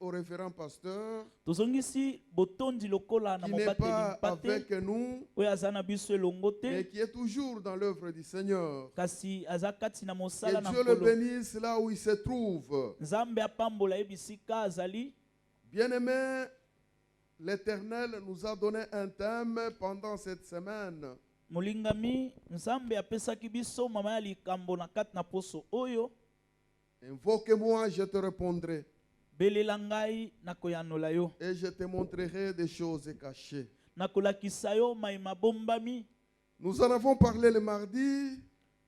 au référent pasteur tozongisi botondi lokola na qui n'est mobateli pas mpate avec nous, oyo aza na biso elongo mais te qui est toujours dans l'œuvre du Seigneur. kasi aza kati na Que mosala na Dieu le nkolo bénisse là où il se trouve. nzambe apambola ye bisika azali. Bien-aimés, l'Éternel nous a donné un thème pendant cette semaine. molingami nzambe apesaki biso mama ya likambo na kati na poso oyo. Invoque-moi, je te répondrai. belela ngai nakoyanola yo Et je te montrerai des choses cachées. nakolakisa yo mayema bombami. Nous en avons parlé le mardi.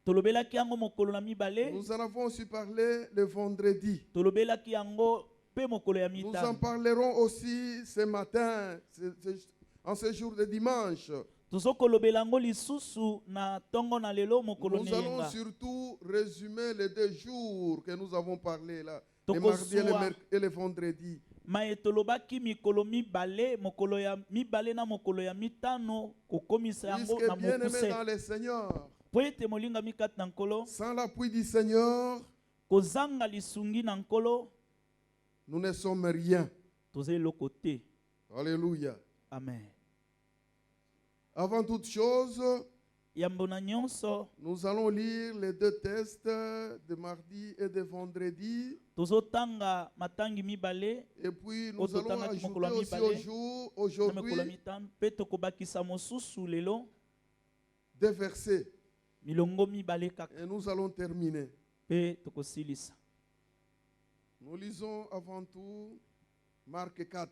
tolobelaki yango mokolo na mibale. Nous en avons aussi parlé le vendredi. tolobelaki yango pe mokolo ya Nous en mitano. parlerons aussi ce matin, en ce jour de dimanche. tozokolobela yango lisusu na ntongo na lelo mokolo Nous allons neyenga. surtout résumer les 2 jours que nous avons parlé là. Le Toko mardi et soa. et le vendredi. maye tolobaki mikolo mibale mokolo ya mibale na mokolo ya mitano kokomisa yango Puisque na bien aimé mokuse dans le Seigneur, po ete molingami kati na nkolo sans l'appui du Seigneur, kozanga lisungi na nkolo nous ne sommes rien. toza eloko te. Alléluia. Amen. Avant toute chose, yambo na nyonso nous allons lire les 2 textes de mardi et de vendredi. tozotanga matangi mibale Et puis nous Oto allons tanga ajouter kimokolo aussi mibale. na aujourd'hui mokolo ya mitano mpe tokobakisa mosusu lelo des versets. milongo mibale kaka Et nous allons terminer. mpe tokosilisa. Nous lisons avant tout Marc 4.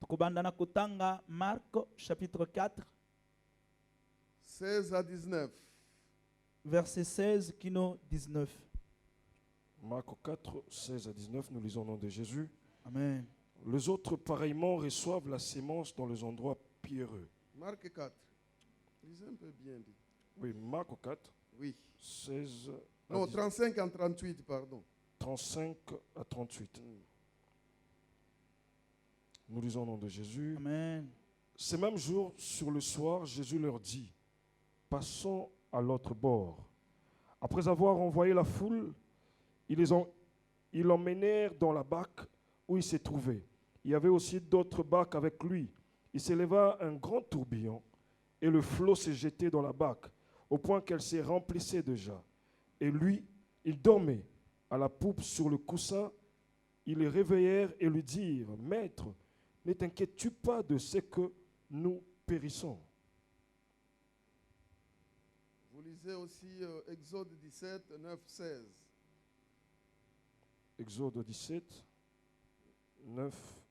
tokobanda na kotanga Marc chapitre 4 16 à 19. verset 16 kino 19. Marc 4, 16 à 19, nous lisons au nom de Jésus. Amen. Les autres, pareillement, reçoivent la sémence dans les endroits pierreux. Marc 4. Lisez un peu bien dit. Oui, Marc 4, Oui. 16 à Non, 19, 35 à 38, pardon. 35 à 38. Nous lisons au nom de Jésus. Amen. Ces mêmes jours, sur le soir, Jésus leur dit, passons à l'autre bord. Après avoir envoyé la foule, ils l'emmenèrent dans la barque où il se trouvait. Il y avait aussi d'autres barques avec lui. Il s'éleva un grand tourbillon et le flot s'est jeté dans la barque au point qu'elle s'est remplissée déjà. Et lui, il dormait à la poupe sur le coussin. Ils le réveillèrent et lui dirent, Maître, ne t'inquiètes-tu pas de ce que nous périssons? Vous lisez aussi Exode 17, 9, 16. Exode 17, 9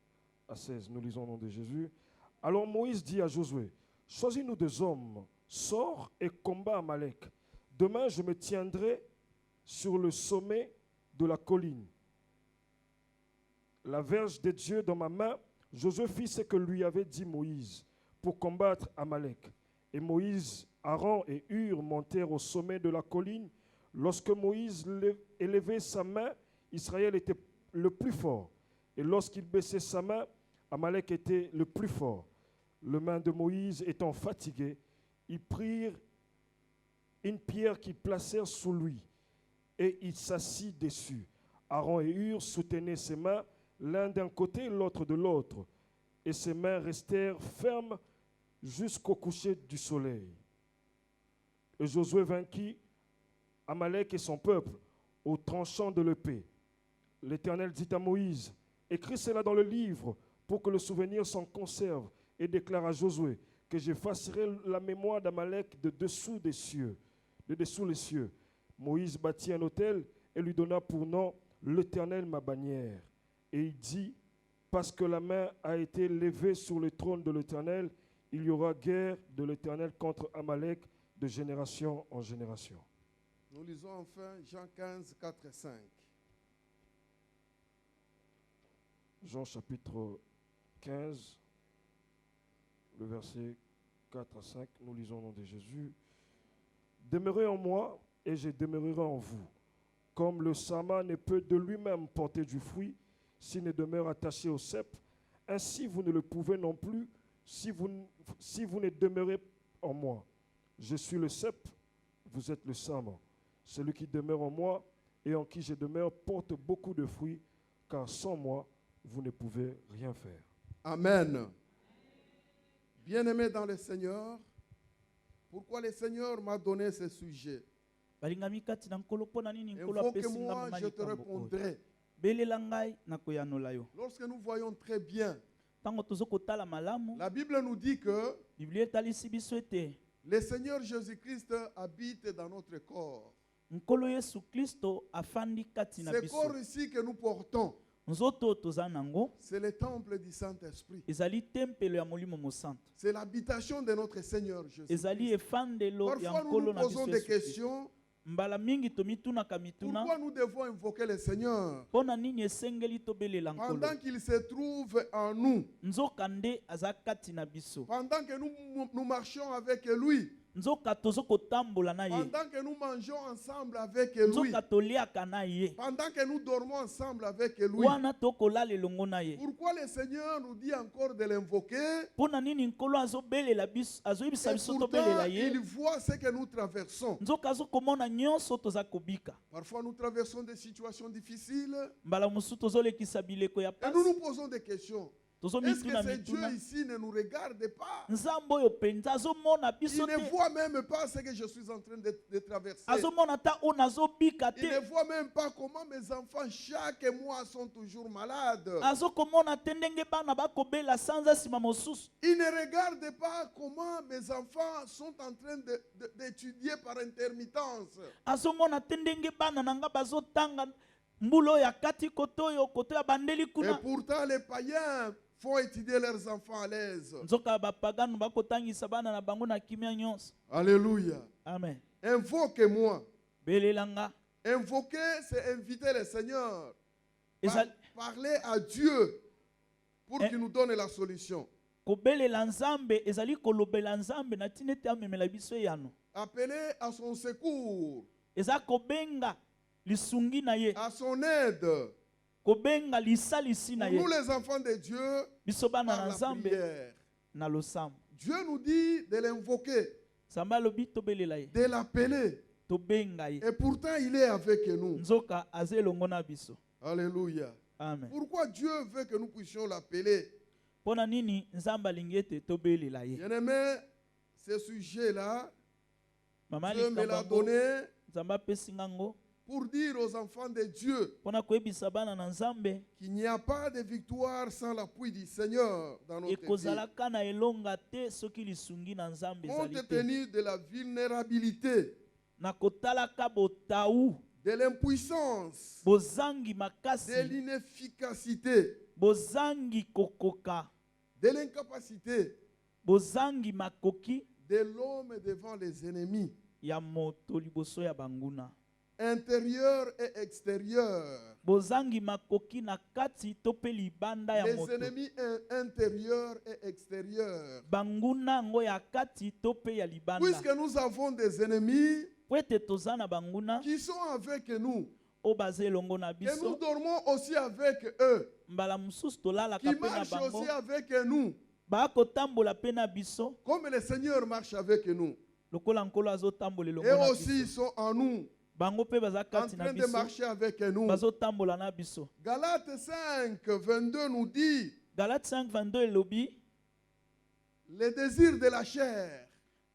à 16. Nous lisons au nom de Jésus. Alors Moïse dit à Josué, choisis-nous 2 hommes, sors et combat Amalek. Demain, je me tiendrai sur le sommet de la colline. La verge de Dieu dans ma main, Josué fit ce que lui avait dit Moïse pour combattre Amalek. Et Moïse, Aaron et Hur montèrent au sommet de la colline. Lorsque Moïse élevait sa main, Israël était le plus fort. Et lorsqu'il baissait sa main, Amalek était le plus fort. Les mains de Moïse étant fatiguées, ils prirent une pierre qu'ils placèrent sous lui et il s'assit dessus. Aaron et Hur soutenaient ses mains, l'un d'un côté et l'autre de l'autre, et ses mains restèrent fermes jusqu'au coucher du soleil. Et Josué vainquit Amalek et son peuple au tranchant de l'épée. L'Éternel dit à Moïse, écris cela dans le livre pour que le souvenir s'en conserve, et déclare à Josué que j'effacerai la mémoire d'Amalek de dessous les cieux. Moïse bâtit un autel et lui donna pour nom l'Éternel ma bannière. Et il dit, parce que la main a été levée sur le trône de l'Éternel, il y aura guerre de l'Éternel contre Amalek de génération en génération. Nous lisons enfin Jean 15, 4 et 5. Jean chapitre 15, le verset 4 à 5, nous lisons au nom de Jésus. Demeurez en moi et je demeurerai en vous. Comme le sama ne peut de lui-même porter du fruit s'il ne demeure attaché au cep, ainsi vous ne le pouvez non plus si vous ne demeurez en moi. Je suis le cep, vous êtes le sama. Celui qui demeure en moi et en qui je demeure porte beaucoup de fruits, car sans moi, vous ne pouvez rien faire. Amen. Bien-aimé dans le Seigneur, pourquoi le Seigneur m'a donné ce sujet? balingami kati na nkolo mpo na nini nkolo Invoque-moi, apesi nga je te likambo oyo. répondrai. belela ngai nakoyanola yo. Lorsque nous voyons très bien, Ntango tozokotala malamu la Bible nous dit que biblia etalisi biso ete le Seigneur Jésus-Christ habite dans notre corps. nkolo yesu kristo afandi kati na Ce biso. corps ici que nous portons, nzoto toza nango c'est le temple du Saint-Esprit. ezali tempelo ya molimo mosantu. C'est l'habitation de notre Seigneur Jésus. ezali efandelo ya Parfois, nous nkolo nous na posons biso des Yesu Kristo. questions. mbala mingi tomitunaka mituna Pourquoi nous devons invoquer le Seigneur mpo na nini esengeli tobelela nkolo. pendant qu'il se trouve en nous, nzoka nde aza kati na biso. pendant que nous marchons avec lui, nzoka tozokotambola na ye. pendant que nous mangeons ensemble avec lui, nzoka toliaka na ye. pendant que nous dormons ensemble avec lui. wana tokolala elongo na ye. Pourquoi le Seigneur nous dit encore de l'invoquer? mpo na nini nkolo azobelela biso azoyebisa Et biso pourtant, tobelela ye. il voit ce que nous traversons. nzoka azokomona nyonso toza kobika. Parfois, nous traversons des situations difficiles mbala mosusu tozolekisa bileko ya et pasi. nous nous posons des questions. Est-ce tozomituna que ce Dieu mituna. ici ne nous regarde pas? nzambe oyo mpenza azomona Il biso ne te. voit même pas ce que je suis en train de traverser. azomona ata oyo nazobika Il ne te. voit même pas comment mes enfants chaque mois sont toujours malades. azokomona te ndenge bana bakobela sanza nsima mosusu. Il ne regarde pas comment mes enfants sont en train d'étudier par intermittence. azomona te ndenge bana na nga bazotanga mbula oyo akati koto oyo koto ya bandeli Et kuna. pourtant, les païens font étudier leurs enfants à l'aise. nzoka bapagano bakotangisa bana na bango na kimia nyonso. Alléluia. amen. Invoque-moi. belela nga. Invoquer, c'est inviter le Seigneur. Ezali- Parler à Dieu pour qu'il nous donne la solution. kobelela nzambe ezali kolobela nzambe na ntina ete amemela biso yano. Appeler à son secours, eza kobenga lisungi na ye. à son aide. kobenga lisalisi na Pour ye. nous, les enfants de Dieu, biso bana par na la nzambe prière. na losambo. Dieu nous dit de l'invoquer, nzambe alobi tobelela ye. de l'appeler. tobenga ye. Et pourtant, il est avec nous. nzoka aza elongo na biso. Alléluia. amen. Pourquoi Dieu veut que nous puissions l'appeler? mpo na nini nzambe alingi ete tobelela ye. Bien-aimé, ce sujet-là, mama Dieu me likambo l'a yango donné nzambe apesi ngango pour dire aux enfants de Dieu mpo na koyebisa bana na nzambe qu'il n'y a pas de victoire sans l'appui du Seigneur dans notre vie. ekozalaka na elonga te soki lisungi na nzambe ezali Compte te. tenu de la vulnérabilité, na kotalaka botau de l'impuissance, bozangi de makasi l'inefficacité, bozangi kokoka de l'incapacité bozangi makoki de l'homme devant les ennemis, ya moto liboso ya banguna. intérieurs et extérieurs. bozangi makoki na kati to pe libanda ya Les moto. ennemis intérieurs et extérieurs. banguna ngo ya kati to pe ya libanda. Puisque nous avons des ennemis po ete toza na banguna qui sont avec nous, oyo baza elongo na et nous biso. dormons aussi avec eux, mbala mosusu tolalaka qui mpe na marchent bango. aussi avec nous, bakotambola mpe na biso comme le Seigneur marche avec nous. lokola nkolo azotambola elongo Et na aussi biso. sont en nous, bango mpe baza en kati na train de biso marcher avec nous. bazotambola na biso. Galates 5, 22 nous dit, Galate 5:22 elobi les désirs de la chair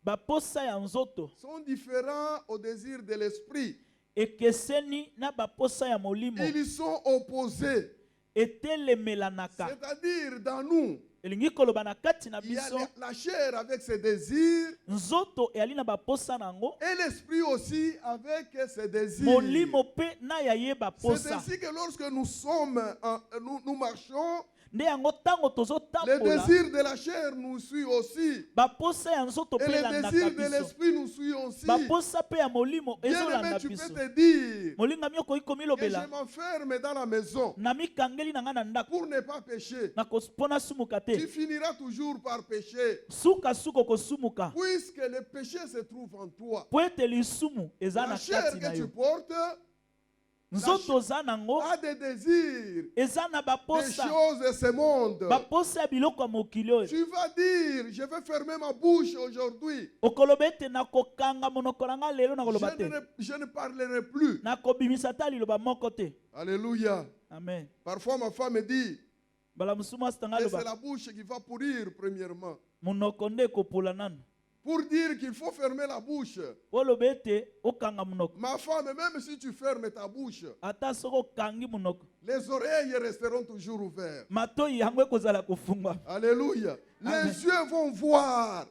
baposa ya nzoto sont différents aux désirs de l'esprit. ekeseni na baposa ya molimo Ils sont opposés. etelemelanaka. C'est-à-dire, dans nous, elingi koloba na kati na il y a biso la chair avec ses désirs nzoto eyali na baposa nango et l'esprit aussi avec ses désirs. molimo mpe na ya ye C'est baposa. ainsi que lorsque nous marchons, nde yango ntango les tozotambola désirs de la chair nous suivent aussi. baposa ya nzoto Et mpe les elandaka désirs de biso. l'esprit nous suivent aussi. baposa mpe ya molimo Bien-aimé, ezolanda tu peux biso. te dire molingami okoki que je komilobela m'enferme dans la maison na mikangeli na ngai na ndako pour ne pas pécher. mpo nasumuka Tu te. finiras toujours par pécher. sukasuka okosumuka Puisque le péché se trouve en toi. po ete lisumu eza La na chair kati na que tu yo. portes nzoto oza nango a des désirs, eza na des baposa choses de ce monde. baposa ya biloko ya mokili oyo. Tu vas dire, je vais fermer ma bouche aujourd'hui. okoloba ete nakokanga monoko na ngai lelo nakoloba Je te je ne parlerai plus. nakobimisa ta liloba moko te. Alléluia. amen. Parfois ma femme me dit, mbala mosusu mwasi tanga Et c'est aloba la bouche qui va pourrir premièrement. monoko nde ekopola nanu Pour dire qu'il faut fermer la bouche. oloba ete okanga monoko Ma femme, même si tu fermes ta bouche, ata soki okangi monoko les oreilles resteront toujours ouvertes. matoi yango ekozala kofungwa Alléluia. Amen. Les yeux vont voir.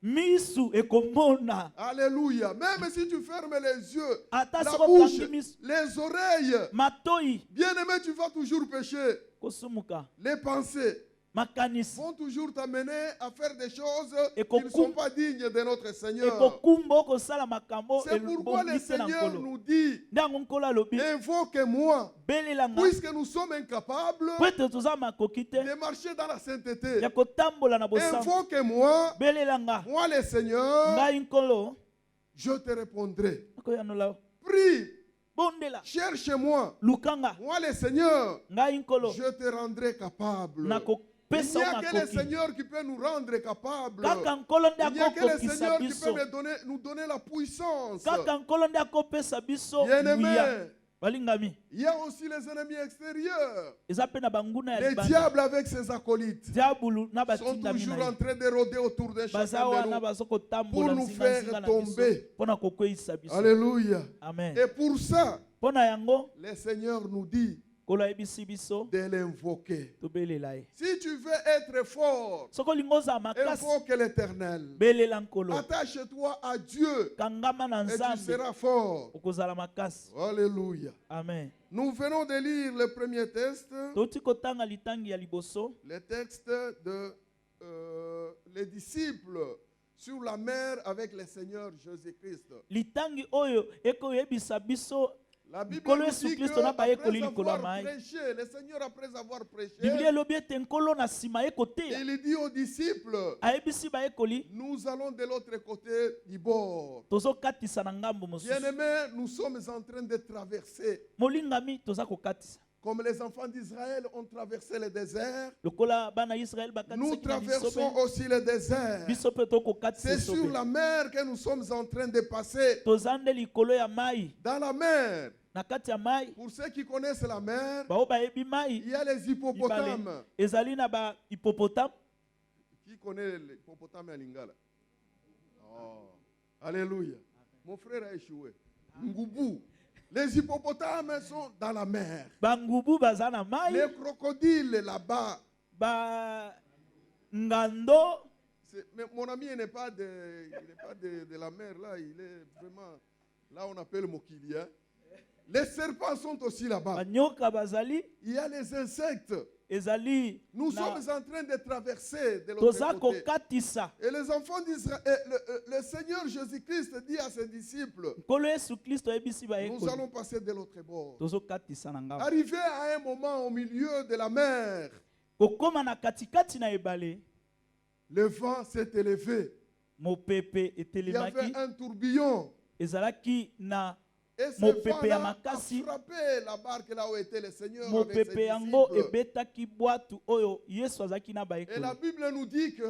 misu ekomona Alléluia. Même si tu fermes les yeux, ata la soki bouche, okangi misu les oreilles, matoi bien-aimé, tu vas toujours pécher. kosumuka Les pensées makanisi vont toujours t'amener à faire des choses Et qui ne sont pas dignes de notre Seigneur. ekokumba okosala makambo C'est pourquoi le elobongisi na Seigneur nkolo nous dit, nde yango nkolo alobi invoque-moi, belelanga puisque nous sommes incapables po ete toza makoki te de marcher dans la sainteté. ya kotambola na bosango Invoque-moi, belelanga moi le Seigneur, ngai nkolo je te répondrai. akoyanola Prie, bondela cherche-moi, lukanga moi le Seigneur, ngai nkolo je te rendrai capable. Il nakopesa n'y o a que le makoki Seigneur qui peut nous rendre capables. kaka nkolo nde Il n'y a que le akokokisa Seigneur qui biso peut nous donner la puissance. kaka nkolo nde akopesa biso Bien-aimé, nguya balingami il y a aussi les ennemis extérieurs. eza mpe na banguna ya Les libanda diables avec ses acolytes diabulu na sont batindami toujours na en ye train de rôder autour de baza chacun de wana nous baza pour kotambola nous nzinga faire na biso tomber. mpo na kokweyisa biso Alléluia. amen Et pour ça, mpo na yango le Seigneur nous dit nkolo ayebisi biso de l'invoquer. tobelela ye Si tu veux être fort, soki olingi ozala makasi invoque l'Éternel. belela nkolo Attache-toi à Dieu kangama na et tu nzambe seras fort. okozala makasi Alléluia. amen Nous venons de lire le premier texte, touti kotanga litangi ya liboso le texte de les disciples sur la mer avec le Seigneur Jésus-Christ. litangi oyo ekoyebisa biso La Bible nkolo nous yesu dit kristo na qu'après bayekoli likolo ya avoir mai prêché, le Seigneur après avoir prêché, biblia elobi ete nkolo na nsima ye koteya il dit aux disciples, ayebisi bayekoli nous allons de l'autre côté du bord. tozokatisa na ngambo mosusu Bien-aimés, nous sommes en train de traverser, molingami toza kokatisa comme les enfants d'Israël ont traversé le désert, lokola bana israele nous bakatisaki na traversons biso aussi le désert. biso mpe tokokatisa C'est biso sur mpe la mer que nous sommes en train de passer. toza nde likolo ya mai Dans la mer, na kati ya mai pour ceux qui connaissent la mer, bao bayebi mai il y a les ibale hippopotames. ezali na bahipopotame Qui connaît les hippopotames à Lingala? Oh, alléluia. Mon frère a échoué. Ngoubou. Les hippopotames sont dans la mer. bangubu baza na mai Les crocodiles là-bas. ngando Mais mon ami il n'est pas de la mer là. Il est vraiment là on appelle Mokili. Hein? Les serpents sont aussi là-bas. banyoka bazali Il y a les insectes. ezali Nous na- sommes en train de traverser de toza l'autre côté. kokatisa Et les enfants d'Israël, le Seigneur Jésus-Christ dit à ses disciples, nkolo yesu kristo ayebisi nous bayekoli allons passer de l'autre bord. tozokatisa na ngambo Arrivé à un moment au milieu de la mer, kokóma na katikati na ebale le vent s'est élevé. mopepe Il y etelemaki avait un tourbillon. ezalaki na Et ce mopepe ya vent-là a makasi frappé la barque là où était le Seigneur avec mopepe ses yango disciples. ebetaki bwatu oyo yesu azalaki na Et bayekoli la Bible nous dit que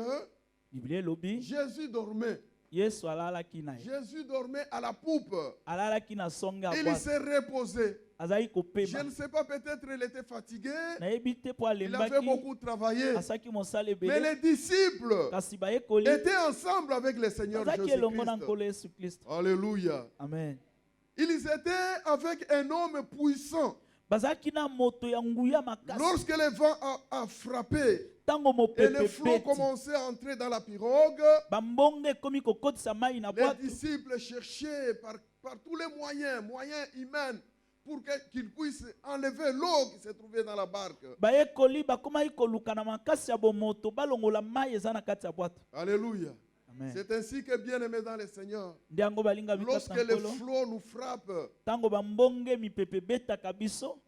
biblia elobi Jésus dormait. yesu alalaki na ye Jésus dormait à la poupe. alalaki na songe ya Il bwatu s'est reposé. azalaki Je kopema ne sais pas, peut-être il était fatigué. nayebi te mpo Il avait alembaki beaucoup travaillé. asalaki mosala Mais ebele les disciples kasi bayekoli étaient ensemble avec le Seigneur bazalaki elongo na Jésus-Christ. nkolo yesu kristo Alléluia. amen Ils étaient avec un homme puissant. bazalaki na moto ya nguya makasi Lorsque le vent a frappé ntango et mopepe le flot beti commençait à entrer dans la pirogue, bambonge ekomi kokotisa mai na les bwato disciples cherchaient par tous les moyens humains, pour qu'ils puissent enlever l'eau qui se trouvait dans la barque. bayekoli bakomaki koluka na makasi ya bomoto balongola mai eza na kati ya bwato Alléluia. amen C'est ainsi que, bien aimé dans le Seigneur, nde yango balingami kati lorsque na le nkolo flot nous frappe, ntango bambonge mipepe betaka biso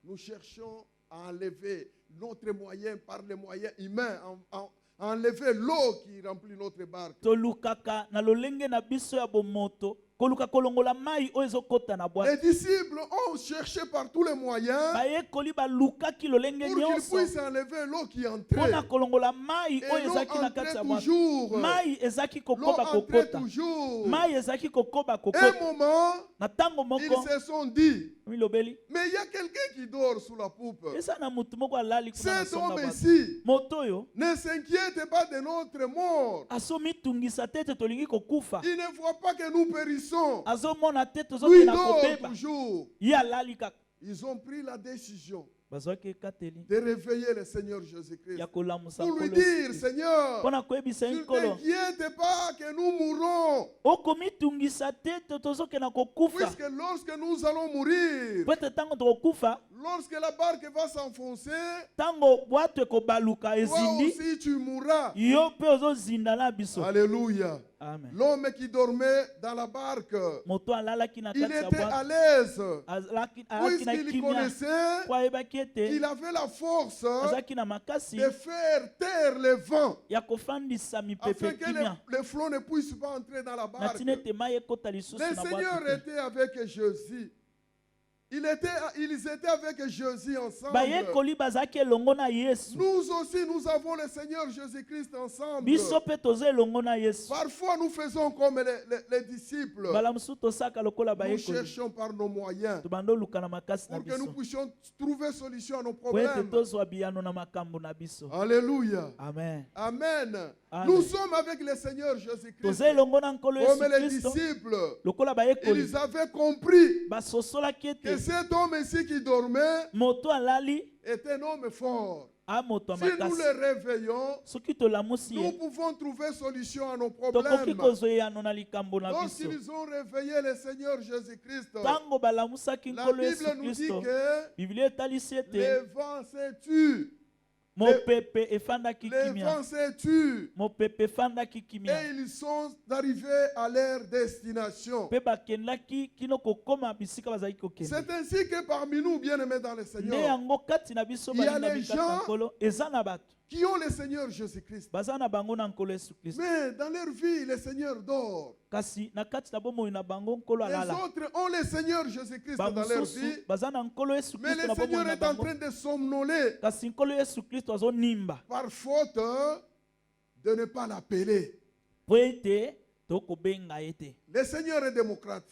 nous cherchons à enlever notre moyen par les moyens humains, à enlever l'eau qui remplit notre barque. tolukaka na lolenge na biso ya bomoto koluka kolongola mai oyo ezokota na Les boîte. disciples ont cherché par tous les moyens Bayekoli balukaki lolenge pour qu'ils nyonso puissent enlever l'eau qui entrait. mpona kolongola mai Et oyo l'eau ezalaki na entrait kati ya boîte. toujours. Mai ezalaki L'eau kokoba entrait kokota. toujours. Mai ezalaki kokoba Un kokota. moment, Na ntango ils moko se sont dit, milobeli mais il y a quelqu'un qui dort sous la poupe. eza na mutu moko alali kuna na Cet songa homme bato. ici Moto oyo ne s'inquiète pas de notre mort. azomitungisa te ete tolingi kokufa. Il ne voit pas que nous périssons. Azomona te Lui tozokenda dort kobeba. toujours. Ye alali kaka. Ils ont pris la décision Bazwaki ekateli de réveiller le Seigneur Jésus-Christ. ya kolamusa Pour lui Nkolo dire, Yesu Kristo. Seigneur, Mpona koyebisa ye ne nkolo t'inquiète pas que nous mourrons. okomitungisa te ete tozokenda kokufa. Puisque lorsque nous allons mourir, Po ete ntango tokokufa, lorsque la barque va s'enfoncer, ntango bwato ekobaluka toi ezindi, aussi tu mourras. yo mpe ozozinda na biso. Alléluia. Amen. L'homme qui dormait dans la barque, Moto alalaki na il kati ya était à bwato, l'aise. alaki na Puisqu'il kimia, connaissait po ayebaki ete qu'il avait la force azalaki na makasi de faire taire les vents ya kofandisa mipepe afin que kimia les flots ne puissent pas entrer dans la na barque. ntina ete mai ekota lisusu Le na Seigneur bwato te. était avec Jésus. Ils étaient avec Jésus ensemble. Bayekoli bazalaki elongo na Yesu. Nous aussi, nous avons le Seigneur Jésus-Christ ensemble. Biso mpe toza elongo na Yesu. Parfois, nous faisons comme les disciples. Mbala mosusu tosaka lokola Nous bayekoli. cherchons par nos moyens Tobanda oluka na makasi na pour que nous biso. puissions trouver solution à nos Po ete problèmes. tozwa biyano na makambo na biso. Alléluia. Amen. Amen. Amen. Nous sommes avec le Seigneur Jésus-Christ. Toza elongo na nkolo Yesu Comme les Kristo. disciples, Lokola bayekoli. ils avaient compris Basosolaki que ete cet homme ici qui dormait moto alali était un homme fort. a moto ya Si nous makasi. le réveillons, Soki tolamusi nous ye, pouvons trouver solution à nos tokoki problèmes. kozwa eyano na likambo na biso. Lorsqu'ils ont réveillé le Seigneur Jésus-Christ, Ntango balamusaki la nkolo Yesu Bible nous dit Kristo, que Biblia etalisi ete les vents se tuent. mopepe efandaki Les kimia. vents se tuent. Mopepe efandaki kimia. Et ils sont arrivés à leur destination. Mpe bakendaki kino kokoma bisika bazalaki kokende. C'est ainsi que parmi nous, bien-aimés dans le Nde Seigneur, yango kati na biso Il y a balinga les bikata gens- nkolo eza na bato qui ont le Seigneur Jésus-Christ. baza na bango na nkolo Yesu Kristo. Mais dans leur vie, le Seigneur dort. Kasi na kati na bomoi na bango nkolo Les alala. autres ont le Seigneur Jésus-Christ dans leur Bamosusu vie. baza na nkolo Yesu Mais Kristo le na bomoi Seigneur na est en bango. train de somnoler Kasi nkolo Yesu Kristo azonimba par faute de ne pas l'appeler. po ete tokobenga ye te. Le Seigneur est démocrate.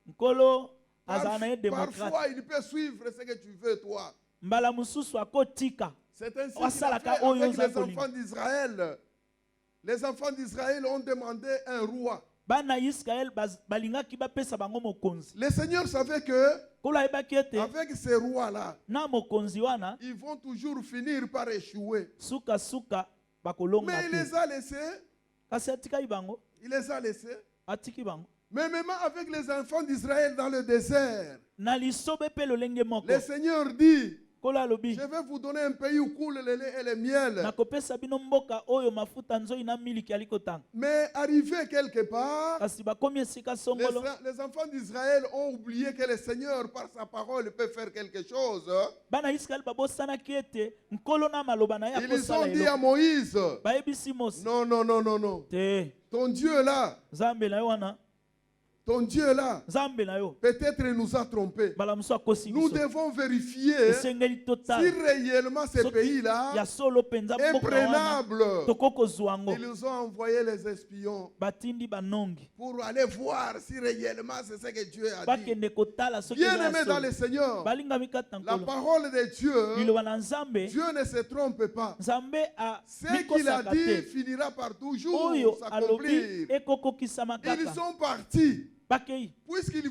Nkolo azala na ye démocrate. Parfois, il peut suivre ce que tu veux, toi. Mbala mosusu akotika. C'est ainsi qu'il a Wasalaka fait oyo avec les zakoli. enfants d'Israël. Les enfants d'Israël ont demandé un roi. Bana Israel balingaki bapesa bango mokonzi. Le Seigneur savait que Nkolo ayebaki ete avec ces rois-là, na mokonzi wana ils vont toujours finir par échouer. suka bakolonga Mais il te. les a laissés. Kasi atikaki bango, Il les a laissés. atiki bango. Mais même avec les enfants d'Israël dans le désert, Na lisobe pe lolenge moko. le Seigneur dit, Nkolo alobi je vais vous donner un pays où coule le lait et le miel. nakopesa bino mboka oyo mafuta nzoi na miliki ali kotanga. Mais arrivé quelque part, Kasi bakomi esika songolo. les enfants d'Israël ont oublié que le Seigneur, par sa parole, peut faire quelque chose. Bana Israel babosanaki ete nkolo na maloba na ye Ils ont akosala dit à eloko. Moïse, Bayebisi Mose non, non, non, non, non. te Ton Dieu là, Nzambe na yo wana, ton Dieu là, Nzambe na yo peut-être il nous a trompés. mbala mosusu akosi Nous biso. devons vérifier Esengeli si totala réellement ces Soki pays-là ya solo penza est mboka wana prenable. toko kozwa yango. Ils nous ont envoyé les espions Batindi banongi pour aller voir si réellement c'est ce que Dieu a dit. bakende kotala soki Bien eza ya aimé dans solo. le Seigneur, Balingami kati na la nkolo. parole de Dieu, Liloba na Nzambe, Dieu ne se trompe pas. Nzambe Ce qu'il a amikosaka dit te. finira par toujours Oyo s'accomplir. alobi ekokokisama Ils kaka. sont partis Bakei puisqu'ils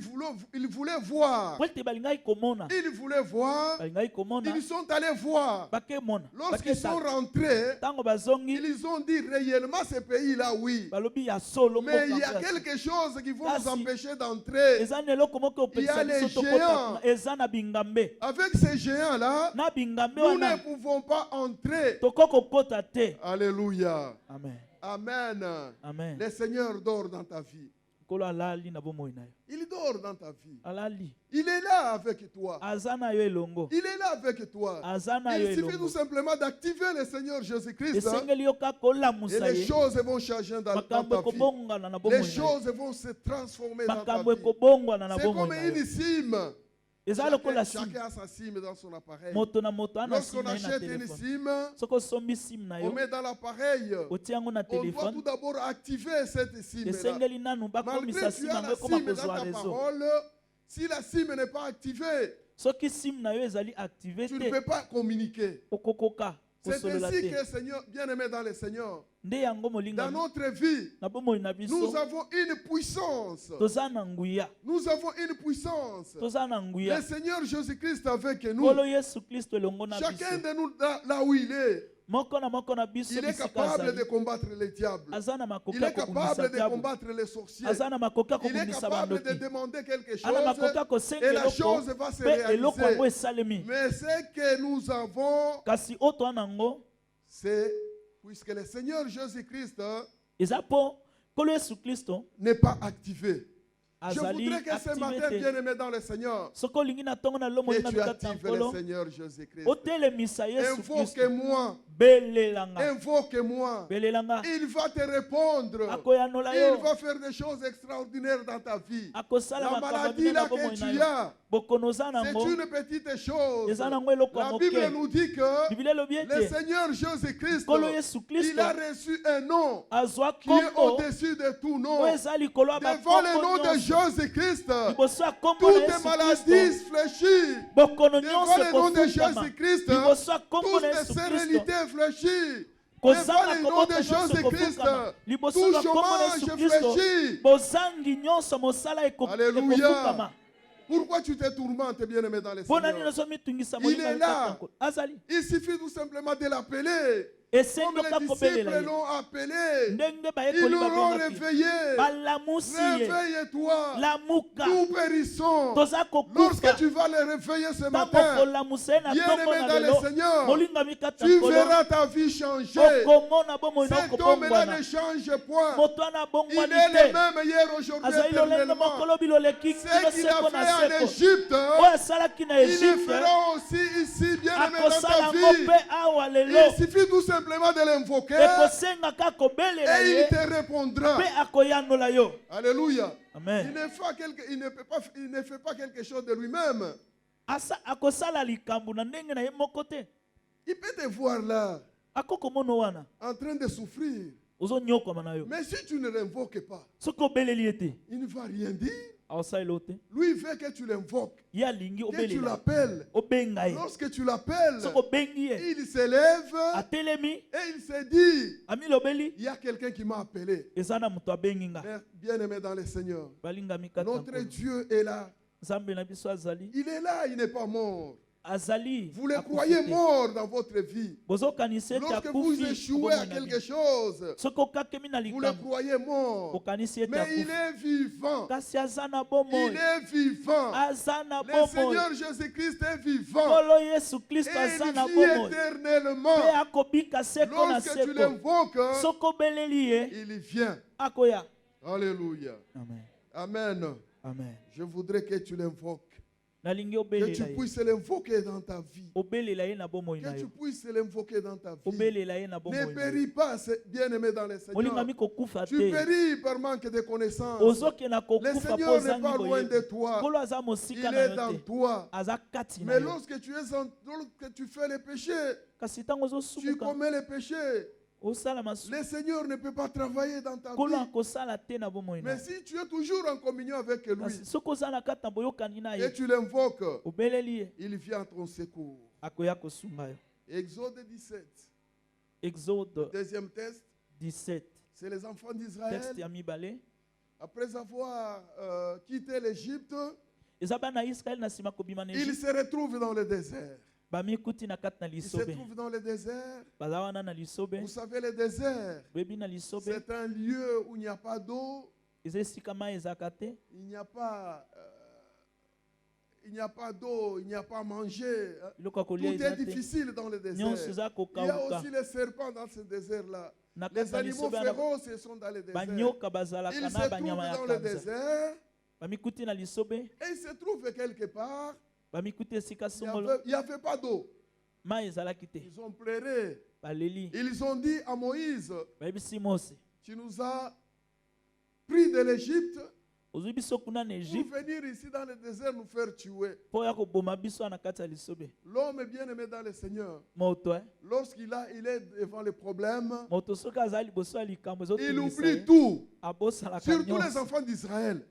voulaient voir. po ete balingaki komona. Ils voulaient voir. Balingaki komona Ils sont allés voir. bakemona. Lorsqu'ils sont Baketala. rentrés, Ntango bazongi ils ont dit réellement ce pays-là, oui. balobi ya solo Mais il y a mboka. quelque chose qui va nous Kasi, empêcher d'entrer. Eza na eloko moko Il y a opekisa les biso géants. tokota. Eza na bingambe. Avec ces géants-là, Na bingambe nous ne wana pouvons pas entrer. toko kokota te. Alléluia. Amen. Amen. Amen. Le Seigneur dort dans ta vie. Nkolo alali na bomoi na yo. Il dort dans ta vie. Alali. Il est là avec toi. Azana yo elongo. Il est là avec toi. Azana yo Il suffit tout elongo. simplement d'activer le Seigneur Jésus-Christ. Esengeli yo kakola Et musa les ye. choses vont changer dans Makambo ta vie. ekobongwana na bomoi Les na yo. choses vont se transformer dans ta Makambo vie. ekobongwana na C'est bomoi comme na yo. une cime. Eza lokola sim. Chacun a sa cime dans son appareil. Moto na moto ana sim Lorsqu'on na ye na achète une téléphone. cime, Soko sombi sim na on yo. met dans l'appareil. Otie yango na On doit téléphone. tout d'abord activer cette cime-là. Esengeli nanu Malgré bakomisa que sim tu as yango la ekoma cime dans kozwa ta réseau. parole, si la cime n'est pas activée, Soki sim na yo ezali activé tu ne te peux pas communiquer. okokoka C'est kosolola ainsi te. que, Seigneur, bien-aimé dans le Seigneur, Nde yango dans molinga notre vie, na bomoi na nous biso avons une puissance. toza na nguya. Nous avons une puissance. Toza na nguya. Le Seigneur Jésus-Christ avec nous. Nkolo Yesu Kristo elongo na Chacun biso. de nous, là où il est, Moko na biso il est bisika capable de azali. combattre les diables. Aza na makoki Il ya est capable kokundisa de diable. combattre les sorciers. Aza na makoki ya Il est kokundisa capable de bandoki. demander quelque chose Ana makoki ya kosenga et la eloko chose va se mpe eloko yango réaliser. esalemi. Mais ce que nous avons, Kasi oyo toa nango c'est puisque le Seigneur Jésus-Christ eza mpo Nkolo Yesu Kristo n'est pas activé. Je azali voudrais que ce matin, activé te. bien-aimé dans le Seigneur, Soki olingi na ntongo na lomo que na tu mikati na actives le Nkolo Seigneur Jésus-Christ. otelemisa Yesu Kristo. Invoque-moi. Belelanga. Invoque-moi. Belelanga. Il va te répondre. Akoyanola Il yo. va faire des choses extraordinaires dans ta vie. Akosala La makambo maladie minene na là que bomoi na tu yo. as, Bokono za c'est nango. une petite chose. Eza nango eloko ya La moke. Bible nous dit que Biblia elobi le ete Seigneur Jésus-Christ, Nkolo Yesu il Kristo a reçu un nom azwa qui est kombo au-dessus de tout nom. oyo eza likolo ya Devant le nom bakombo de nyonso. Jésus-Christ, Liboso ya kombo na toutes les Yesu maladies Kristo fléchissent. bokono Devant nyonso le nom de ekofutama. Jésus-Christ, Liboso ya kombo toutes na les Yesu Kristo sérénités fléchissent. Devant kozanga le nom koboto de nyonso Jésus-Christ, ekofutama. Liboso tout ya kombo na Yesu chômage Kristo fléchit. bozangi nyonso mosala Alléluia. ekofutama. Pourquoi tu te tourmentes, bien-aimé dans le mpo nani Seigneur? nazomitungisa Il molinga est mikati là. na Nkolo. Azali Il suffit tout simplement de l'appeler. esengi Comme les okakobelela disciples ye l'ont appelé, ndenge ils bayekoli l'auront babengaki réveillé. balamusi ye Réveille-toi. lamuka Nous périssons. toza Lorsque kokufa tu vas le réveiller ce ntango matin, kolamusa ye na ntongo bien-aimé na dans le lelo Seigneur, molinga mikati na tu Nkolo verras ta vie changer. okomona bomoi na Cet homme-là okobongwana ne change point. moto wana Il abongwani est le te même hier, aujourd'hui, azali lolenge éternellement. mokolo biloleki Ce kino qu'il a seko na fait en seko Égypte, oyo asalaki na il le Egypte fera aussi ici, bien-aimé dans akosala ta yango vie. mpe awa lelo Il suffit tout simplement de l'invoquer ekosenga kaka kobelela et ye il te répondra. mpe akoyanola yo. Alléluia. Il Amen. il ne fait pas quelque chose de lui-même. Akosala likambo na ndenge na ye moko te. Il peut te voir là, Akokomona wana en train de souffrir. ozonyokoma na yo. Mais si tu ne l'invoques pas, Soki obeleli ye te il ne va rien dire. aosala yo te. Lui, il veut que tu l'invoques, Ye alingi que tu obelela l'appelles. obenga ye. Lorsque tu l'appelles, Soki obengi ye il s'élève atelemi et il se dit, amilobeli il y a quelqu'un qui m'a appelé. eza na moto abengi nga. Mais bien-aimé dans le Seigneur, Balingami kati na notre Nkolo. Dieu est là. Nzambe na biso azali Il est là, il n'est pas mort. azali Vous le akufi croyez te. mort dans votre vie. bozokanisa ete Lorsque vous akufi échouez à obomoi na quelque bino. chose, Soki okakemi na vous le likambo croyez mort. okanisi ete Mais il akufi est vivant. kasi aza na Il bomoi est vivant. aza na Le bomoi Seigneur Jésus-Christ est vivant. Nkolo Yesu Et Kristo aza na il vit bomoi éternellement. mpe akobika seko na Lorsque tu seko l'invoques, soki obeleli ye il vient. akoya. Alléluia. Amen. Amen. Amen. Je voudrais que tu l'invoques. nalingi Que tu obelela ye puisses l'invoquer dans ta vie. obelela ye na bomoi na Que tu yo puisses l'invoquer dans ta vie. obelela ye na bomoi Ne na yo péris pas, bien-aimé dans le Seigneur. olingami kokufa Tu te péris par manque de connaissances. ozokenda Le kokufa mpo Seigneur n'est ozangi pas loin de boyebi toi. nkolo aza Il mosika na est yo dans te toi. aza kati na Mais yo lorsque tu fais le péché, kasi ntango tu ozosumuka commets le péché, osala masumu le Seigneur ne peut pas travailler dans ta nkolo vie. akosala te na bomoi na Mais yo si tu es toujours en communion avec lui kasi soki oza na kati na boyokani na et ye tu l'invoques, obeleli ye il vient à ton secours. akoya kosunga yo. Exode 17. Exode Deuxième test, 17 c'est les enfants texte d'Israël. ya mibale Après avoir quitté l'Égypte, eza bana ya israele na nsima kobima na ils Egypte se retrouvent dans le désert. bamikuti na kati na Ils se lisobe trouvent dans le désert. baza wana na lisobe Vous savez, le désert, bebi na lisobe c'est un lieu où il n'y a pas d'eau, eza esika mai ezalaka te il n'y a pas, il n'y a pas d'eau, il n'y a pas à manger. biloko ya Tout kolia est eza te difficile dans le nyonso désert. eza Il y a kokauka aussi les serpents dans ce désert-là. na Les kati ya animaux lisobe wana féroces ils sont dans le désert. banyoka bazalaka Ils na se banyama trouvent ya dans le kanza désert bamikuti na lisobe et ils se trouvent quelque part. bamikuti esika Il songolo n'y avait pas d'eau. mai ezalaki te Ils ont pleuré. baleli Ils ont dit à Moïse, bayebisi mose tu nous as pris de l'Égypte ozwi biso kuna na pour Egypte venir ici dans le désert nous faire tuer. mpo ya koboma biso wana kati ya lisobe L'homme bien-aimé dans le Seigneur, moto lorsqu'il est devant les problèmes, moto soki aza liboso ya likambo il ezotungisa oublie ye tout. abosalaka Surtout les nyonso enfants d'Israël.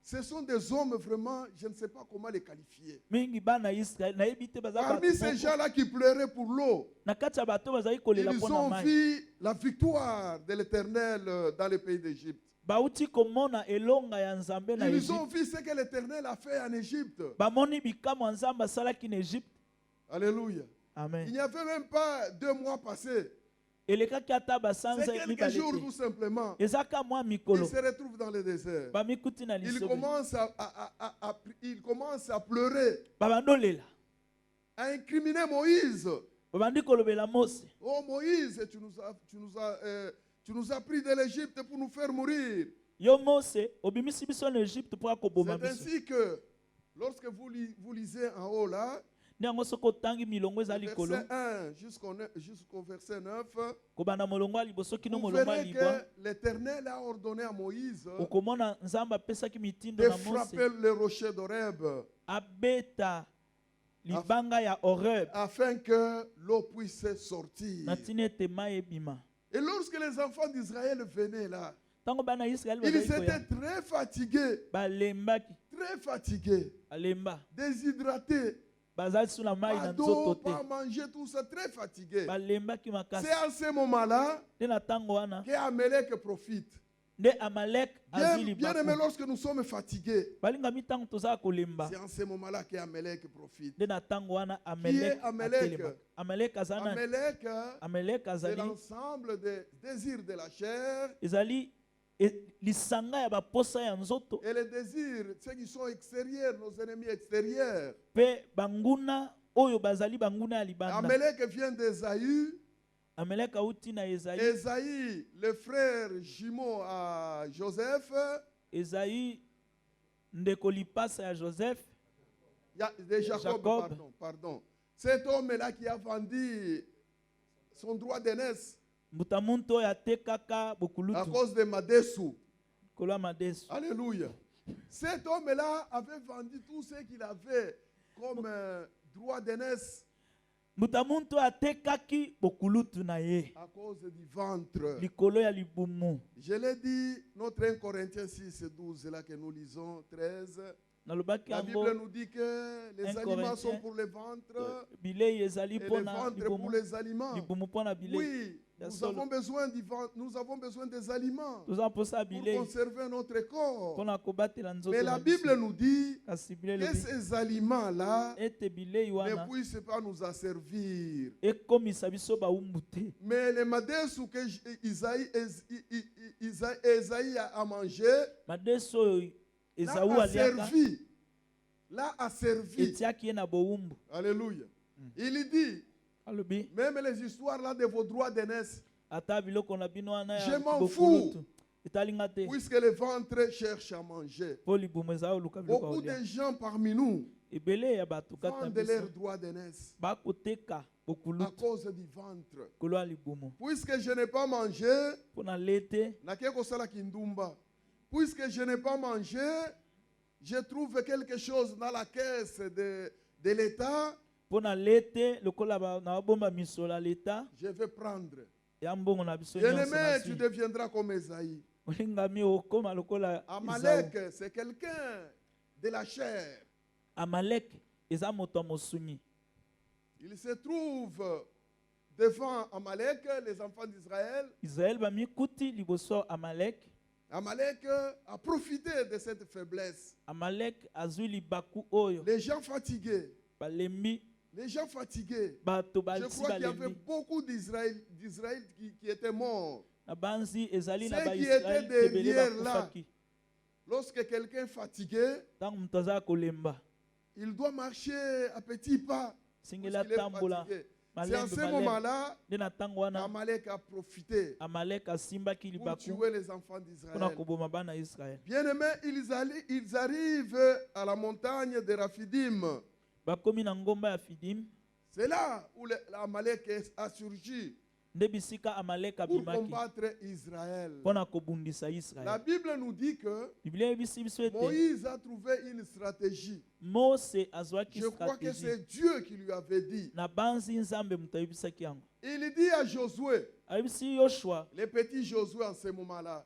Ce sont des hommes vraiment, je ne sais pas comment les qualifier. mingi bana ya israele nayebi te baza Parmi bato ces moko gens-là qui pleuraient pour l'eau, na kati ya bato bazali kolela ils mpo na ont mai vu la victoire de l'Éternel dans le pays d'Égypte. bauti komona elonga ya nzambe na Ils ont Egypte vu ce que l'Éternel a fait en Égypte. bamoni bikamwa ya nzambe asalaki na Egypte. Alléluia. Il Amen. n'y avait même pas 2 mois passés. elekaki ata C'est basanza quelques mibale jours te tout simplement. ezaka mwa Ils mikolo se retrouvent dans le désert. bamikuti na Ils lisobe commencent à pleurer, babandi olela à incriminer Moïse. babandi kolobela mose Oh Moïse, tu nous as pris de l'Égypte pour nous faire mourir. yo mose obimisi biso na Egypte mpo akoboma C'est biso ainsi que, lorsque vous lisez en haut là, nde yango soki otangi milongo eza likolo verset 1 jusqu'au verset 9, kobanda molongo ya liboso kino vous molongo ya verrez libwa que l'Éternel a ordonné à Moïse okomona nzambe apesaki mitindo de na mose frapper le rocher d'Horeb abeta libanga ya Horeb afin que l'eau puisse sortir. na ntina ete mai ebima. Et lorsque les enfants d'Israël venaient là, Ntango bana ya Israeli ils bazali koya étaient très fatigués, balemba déshydratés, bazali sous la mai pas na d'eau, nzoto te pas manger, tout ça, très fatigués. balembaki makasi C'est à ce moment-là nde na ntango wana qu'Amalek profite. nde Amalek azwi Bien aimé, libaku lorsque nous sommes fatigués, balingami ntango tozala kolemba c'est en ce moment-là qu'Amalek profite. nde na ntango wana Qui est Amalek Amalek? atelemaka. Amalek aza nani? Amalek, Amalek c'est azali l'ensemble des désirs de la chair ezali lisanga ya baposa ya nzoto et les désirs, ceux qui sont extérieurs, nos ennemis extérieurs. mpe banguna oyo bazali banguna ya libanda. Amalek vient d'Ésaü. Amalek auti na Esaïe. Ésaü, le frère jumeau à Joseph. Esaïe ndeko lipasa ya Joseph. De Jacob. Pardon. Cet homme-là qui a vendu son droit d'aînesse Mbutamuntu oyo atekaka à bokulutu cause de Madesu. kolo ya madesu. Alléluia. Cet homme-là avait vendu tout ce qu'il avait comme droit d'aînesse Mbutamuntu oyo atekaki bokulutu na ye à cause du ventre. likolo ya libumu. Je l'ai dit, notre 1 Corinthiens 6 et 12, là que nous lisons, 13. Nalobaki La yango Bible nous dit que les 1 aliments sont Corinthiens, pour le ventre bilei ezali et le mpona ventre pour libumu les aliments. libumu mpona bilei. Oui, nous avons besoin du ventre, nous avons besoin des aliments Toza mposa ya pour bilei conserver notre corps. mpona kobatela nzoto Mais na la biso. Bible nous dit Kasi Biblia que elobi ces aliments-là ete bilei ne wana puissent pas nous asservir. ekomisa biso bawumbu te. Mais les madesu que Isaïe a mangé, Madesu oyo là Esawu a aliaka servi. Là a servi. etiaki ye na bowumbu. Alléluia. Il dit, Alobi même les histoires là de vos droits d'aînesse, ata biloko na bino wana Je ya m'en bokulutu fous. etalinga te puisque le ventre cherche à manger. mpo libumu eza oluka biloko ya Beaucoup de kolia. gens parmi nous Ebele ya bato kati na vendent biso leurs droits d'aînesse bakoteka à bokulutu cause du ventre. kolo ya libumu Puisque je n'ai pas mangé, mpo na lete nakie kosala kindumba. Puisque je n'ai pas mangé, je trouve quelque chose dans la caisse de l'État, mpo na lete lokola na babomba misolo ya leta je vais prendre. ya mbongo na biso nyonso Bien-aimé, na tu zwi. deviendras comme Esaïe. olingami okoma lokola Esawu. Amalek, c'est quelqu'un de la chair. Amalek eza moto ya mosuni. Il se trouve devant Amalek, les enfants d'Israël. Israel bamikuti liboso Amalek. Amalek a profité de cette faiblesse. Amalek azwi libaku oyo Les gens fatigués, balembi les gens fatigués. bato Je balisi crois qu'il y avait balembi beaucoup d'Israël qui étaient morts. na banzi ezali na Ceux qui baisraeli étaient ebele derrière là. bakufaki Lorsque quelqu'un est fatigué, ntango moto azala kolemba il doit marcher à petits pas. sengeli Parce qu'il est atambola fatigué. C'est en malembe ce malembe moment-là nde na ntango wana qu'Amalek a profité amalek asimbaki pour libaku tuer les enfants mpona d'Israël. koboma bana ya israele. Bien-aimés, ils arrivent à la montagne de Raphidim. Bakomi na ngomba ya Fidim, C'est là où l'Amalek a surgi nde bisika amalek pour abimaki combattre Israël. mpona kobundisa La Israele. Bible nous dit que Biblia ebisi biso ete Moïse a trouvé une stratégie. Mose azwaki Je crois que stratégie c'est Dieu qui lui avait dit. na banzi nzambe moto ayebisaki yango. Il dit à Josué, Ayebisi Yoshua, le petit Josué en ce moment-là,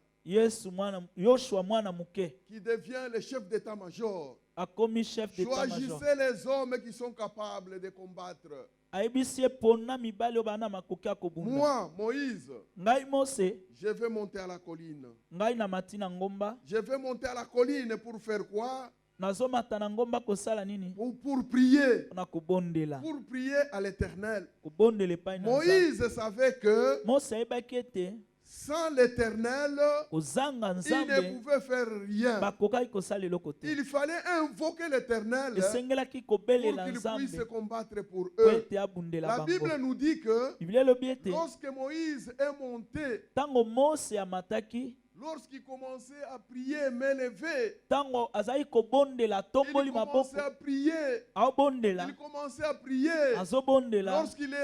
Yoshua mwana muke qui devient le chef d'état-major. akomi chef d'état-major. Choisissez les hommes qui sont capables de combattre. Ayebisi ye pona mibali oyo bana makoki ya kobunda. Moi, Moïse, Ngai Mose, je vais monter à la colline. ngai na mati na ngomba, Je vais monter à la colline pour faire quoi? nazomata na ngomba kosala nini? Pour prier. Mpona kobondela. Pour prier à l'Éternel. Kobondela epai na Nzambe. Moïse savait que Mose ayebaki ete sans l'Éternel, kozanga il ne Nzambe pouvait faire rien. bakokaki kosala eloko te. Il fallait invoquer l'Éternel Esengelaki pour kobelela qu'il Nzambe puisse combattre pour po eux. ete abundela La bango. Bible nous dit que Biblia elobi ete lorsque Moïse est monté, ntango Mose amataki, lorsqu'il commençait à prier, main levée, ntango azali kobondela il tomboli maboko commençait à prier. aobondela Il commençait à prier. azobondela Lorsqu'il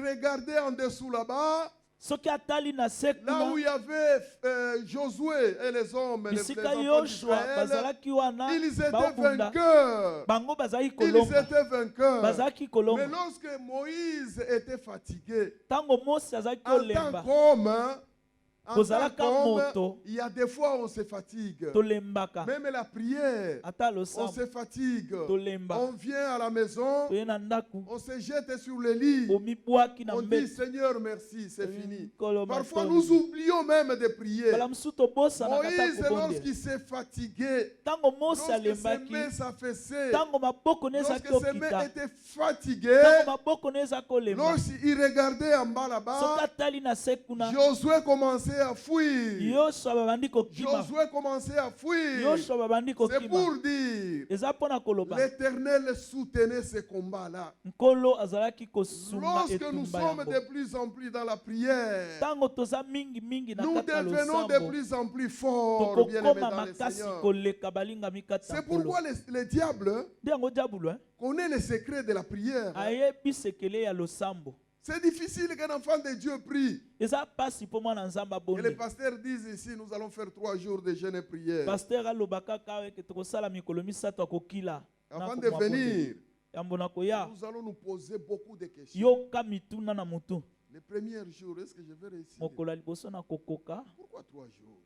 regardait en dessous là-bas, soki atali na se là où kuna il y avait Josué et les hommes, les bisika enfants Yoshua d'Israël, bazalaki wana ils étaient baobunda vainqueurs. bango bazalaki Ils kolonga étaient vainqueurs. bazalaki Mais kolonga lorsque Moïse était fatigué, ntango Mose azalaki en tant kolemba qu'homme, hein, en tant kozalaka moto qu'homme, il y a des fois où on se fatigue. tolembaka Même la prière, ata on losambo se fatigue. tolemba On vient à la maison, toye na ndaku on se jette sur le lit. omibwaki na On dit mbeto Seigneur, merci, c'est fini. Nkolo Parfois matoli. nous oublions même de prier. Bala mosusu tobosanaka ata Moïse, kobondela lorsqu'il s'est fatigué, ntango Mose lorsque ses alembaki mains s'affaissaient, ntango maboko ne ezalaki lorsque ses mains okita étaient fatiguées, ntango maboko ne eza kolemba lorsqu'il regardait en bas soki là-bas, atali na se kuna Josué commençait à fuir. Yoshua babandi kokima Josué commençait à fuir. Yoshua babandi C'est kokima pour dire, eza mpona koloba l'Éternel soutenait ce combat-là. nkolo azalaki kosunga Lorsque nous etumba sommes yango de plus en plus dans la prière, ntango toza mingi na nous kati ya devenons de losambo plus en plus forts, bien-aimés tokokoma dans le makasi Seigneur. koleka balingami kati ya C'est nkolo pourquoi le diable nde yango diabulu connaît les secrets de la prière. ayebi sekele ya losambo. C'est difficile qu'un enfant de Dieu prie. eza pasi mpo mwana nzambe Et les abonde pasteurs disent ici, nous allons faire 3 jours de jeûne et prière. paster aloba kaka eke tokosala mikolo misato akokila na Avant de komwa bonde. venir, yambo na koya nous allons nous poser beaucoup de questions. yoka mituna na mutu Les premiers jours, est-ce que je vais réussir? mokolo ya liboso na kokoka Pourquoi 3 jours?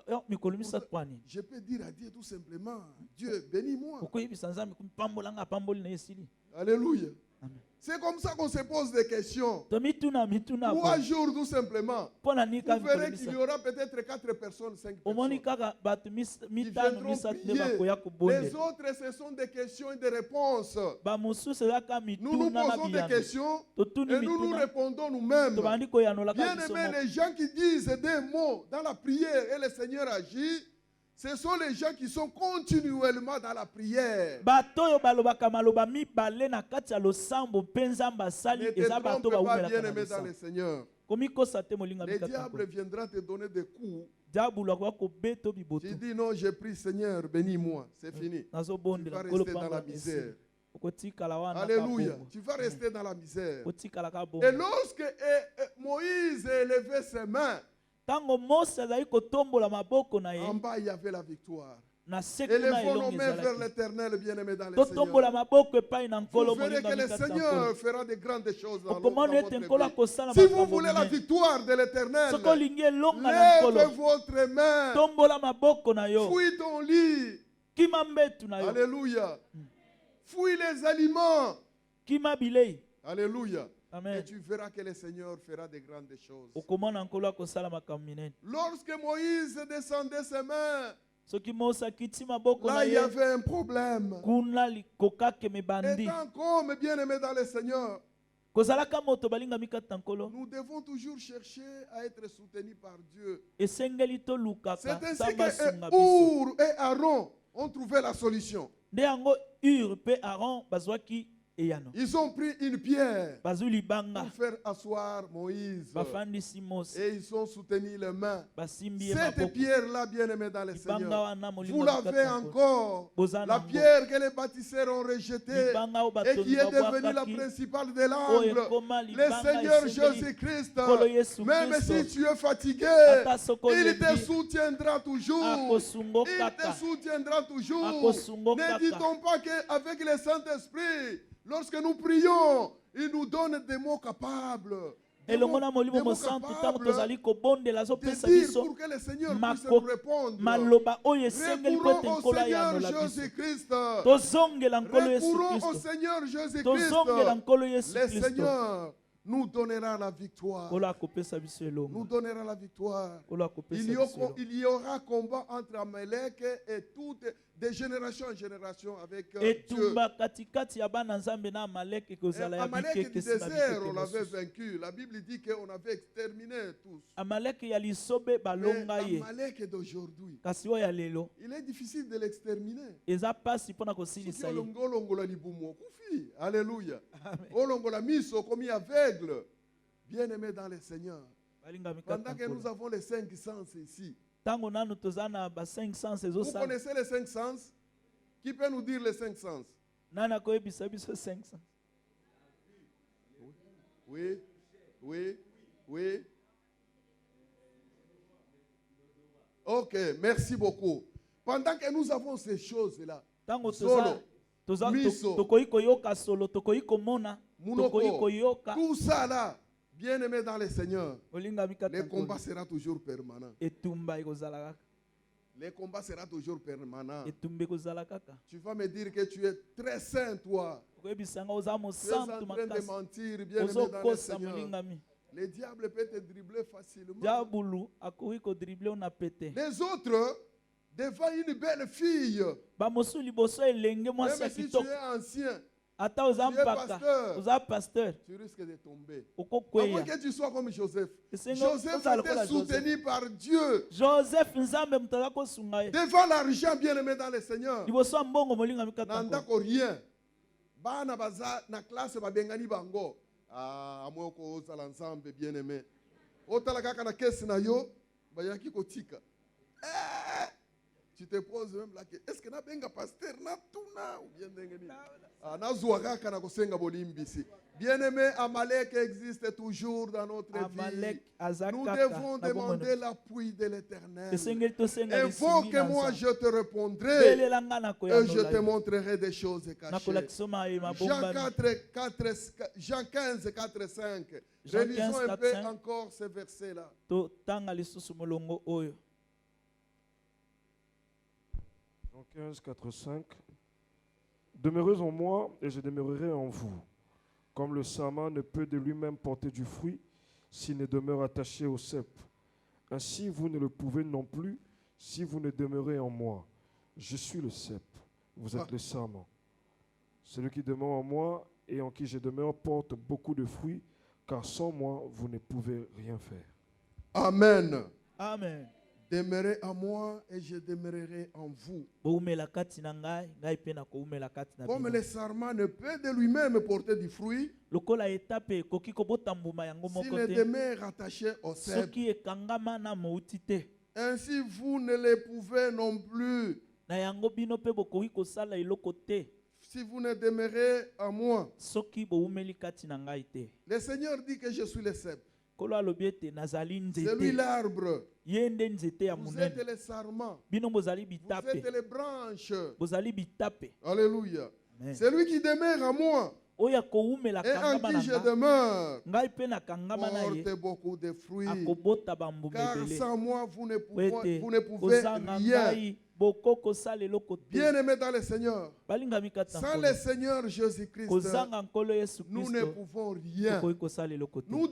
yo mikolo misato kwani Je peux dire à Dieu tout simplement, Dieu, bénis-moi. okoyebisa nzambe pambolanga apamboli na ye esili. Alléluia. Amen. C'est comme ça qu'on se pose des questions. To mituna 3 jours tout simplement. mpo na nini Vous kaka mikolo verrez qu'il y misato aura peut-être 4 personnes, 5 omoni personnes. kaka bato Qui mitano viendront misato nde prier. bakoya Les kobondela autres, ce sont des questions et des réponses. bamosusu ezaka Nous nous mituna na posons des biyano questions totuni et nous nous mituna répondons nous-mêmes. tobandi koyanolaka Bien biso aimés, moko. les gens qui disent des mots dans la prière et le Seigneur agit, ce sont les gens qui sont continuellement dans la prière. bato oyo balobaka maloba mibale na kati ya losambo mpe nzambe asali Ne te eza bato trompe pas, bawumelaka bien na aimé dans le losambo Seigneur. komikosa te molinga Le mikata diable viendra te donner des coups. diabulu akoka kobeta biboto Tu dis non, j'ai pris Seigneur, bénis-moi. C'est fini. Tu nazobondela vas nkolo rester dans la pamba mesi misère. okotikala wana Alléluia. kabongo Tu vas rester dans la misère. okotikala Et kabongo lorsque Moïse élevait ses mains, ntango Mose azali kotombola maboko na en ye bas il y avait la victoire. na se Élevons kuna nos elongo mains vers ezalaki l'éternel, bien-aimé dans le totombola Seigneur. maboko epai na Vous nkolo verrez molinga que le mikata ya Seigneur nkolo fera de grandes choses dans okomoni ete votre nkolo vie. akosala Si vous makambo voulez la minene victoire de l'éternel, soki olingi elonga na nkolo lève votre main, tombola maboko na yo fouille ton lit. kima mbetu na yo Alléluia. Fouille les aliments. kima bilei Alléluia. Et amen tu verras que le Seigneur fera de grandes choses. okomona nkolo akosala makambo minene Lorsque Moïse descendait ses mains, soki Mose akiti maboko na là il y ye avait un problème. kuna likokake mebandi Étant comme bien-aimé dans le Seigneur, kozalaka moto balingami kati na nkolo nous devons toujours chercher à être soutenus par Dieu. esengeli tolukaka C'est ainsi nzambe asunga que biso Our et Aaron ont trouvé la solution. nde yango Ur pe Aaron bazwaki eyano Ils ont pris une pierre bazwi libanga pour faire asseoir Moïse. bafandisi Mose Et ils ont soutenu les mains. basimbi ye Cette maboko pierre-là, bien-aimé dans le libanga Seigneur, wana vous molinga l'avez mikata nkolo. encore. Boza La nango. pierre que les bâtisseurs ont rejetée Libanga oyo et qui est batongi devenue la babwakaki, principale de oyo l'angle. ekoma Le libanga Seigneur esengeli Jésus-Christ, nkolo Yesu même Kristo. si tu es fatigué, Ata soko il te olembi, soutiendra toujours. akosungo Il te kaka soutiendra toujours. Akosungo Ne kaka. dit-on pas qu'avec le Saint-Esprit, lorsque nous prions, il nous donne des mots capables. Des elongo mots- na des molimo mots mosantu ntango capables tozali kobondela de azopesa dire biso pour que le Seigneur puisse mako- nous répondre. maloba oyo esengeli po ete Recourons au nkolo Seigneur ayanola biso Jésus-Christ. tozongela nkolo Yesu Recourons au Kristo Seigneur Jésus-Christ. tozongela nkolo Yesu Le Kristo Seigneur nous donnera la victoire. nkolo akopesa biso Nous elongo donnera la victoire. nkolo akopesa Il y, biso aura, elongo il y aura combat entre Amalek et toutes, de génération en génération avec Dieu. etumba katikati ya bana nzambe na amaleki ekozala ya Amalek du bikekesi na désert, on bikeke l'avait mosusu vaincu. La Bible dit qu'on avait exterminé tous. amaleki ya lisobe Mais balonga ye Amalek d'aujourd'hui, kasi oyo ya lelo il est difficile de l'exterminer. eza pasi mpona Soki kosilisa ye olongola libumu okufi. Alléluia. Olongola miso commis aveugle. Bien-aimé dans le Seigneur. balingami Pendant kaka que nous nkolo avons les 5 sens ici. ntango nanu toza na ba 5 sens Vous ezosala connaissez les 5 sens? Qui peut nous dire les 5 sens? nani akoyebisa biso 5 sens Oui, oui, oui. Ok, merci beaucoup. Pendant que nous avons ces choses-là, ntango Solo, miso, tokoki koyoka solo tokoki komona tokoki Munoko, koyoka tout ça là, bien aimé dans le Seigneur, olingami kaka le nkolo combat sera toujours permanent. etumba ekozala kaka Le combat sera toujours permanent. etumba ekozala kaka Tu vas me dire que tu es très saint, toi. okoyebisanga oza Tu es en mosantu train de makasi mentir, bien aimé dans le ozokosa Seigneur. molingami Le diable peut te dribbler facilement. diabulu akoki kodrible na pete Les autres, devant une belle fille, bamosusu liboso elenge mwasi ya même si tu kitoko es ancien, ata oza tu es mpaka pasteur. oza pasteur tu risques de tomber. À moins okokweya que tu sois comme Joseph. Esengo- Joseph ozala était lokola Joseph. soutenu par Dieu. joseph nzambe moto aza kosunga ye Devant l'argent bien-aimé dans le Seigneur. liboso ya mbongo molingami kaka nkolo. Nandako rien. Bana baza na classe babengani bango. Ah, amwe okozala nzambe bien-aimé. Otala kaka na kesi na yo, bayaki kotika. Tu te poses même la question. Est-ce que na benga pasteur na tuna ou bien ndenge nini? Ah, na zuwa kaka na kosenga bolimbisi. Bien-aimé, Amalek existe toujours dans notre amalek vie. aza Nous kaka devons na bomoi demander l'appui de l'Éternel. esengeli tosenga lisingi na Invoque-moi, nzambe. je te répondrai belela nga et je nakoyanola te ye montrerai des choses cachées. nakolakisa mayema Jean bombami 15, 4, 5. Jean Relisons 15, un 4, peu 5. encore ces versets-là. totanga lisusu molongo oyo Jean 15, 4, 5. Demeurez en moi et je demeurerai en vous. Comme le sarment ne peut de lui-même porter du fruit s'il ne demeure attaché au cep. Ainsi vous ne le pouvez non plus si vous ne demeurez en moi. Je suis le cep, vous êtes le sarment. Celui qui demeure en moi et en qui je demeure porte beaucoup de fruits, car sans moi vous ne pouvez rien faire. Amen. amen Demeurez en moi et je demeurerai en vous. boumela kati na ngai ngai mpe nakoumela kati na Comme bino le sarment ne peut de lui-même porter du fruit lokola etape ekoki kobota mbuma yango s'il moko ne te demeure attaché au cep. soki ekangama na mouti te Ainsi vous ne le pouvez non plus na yango bino mpe bokoki kosala eloko te si vous ne demeurez en moi. soki boumeli kati na ngai te Le Seigneur dit que je suis le cep. kolo alobi ete nazali C'est lui nzete l'arbre. ye nde nzete ya Vous êtes monene les sarments. bino bozali Vous bitape êtes les branches. bozali bitape Alléluia. Amen. C'est lui qui demeure en moi oyo akoumela et en kangama na qui je ngai demeure. ngai mpe nakangama na ye Porte beaucoup de fruits. akobota bambuma Car ebele sans moi, vous ne po pouvez, ete vous ne pouvez kozanga rien. ngai boko kosala eloko te Bien-aimés dans le Seigneur, balingami kati na sans nkolo le Seigneur Jésus-Christ, kozanga nkolo yesu nous ne kristo pouvons rien. tokoki kosala eloko te Nous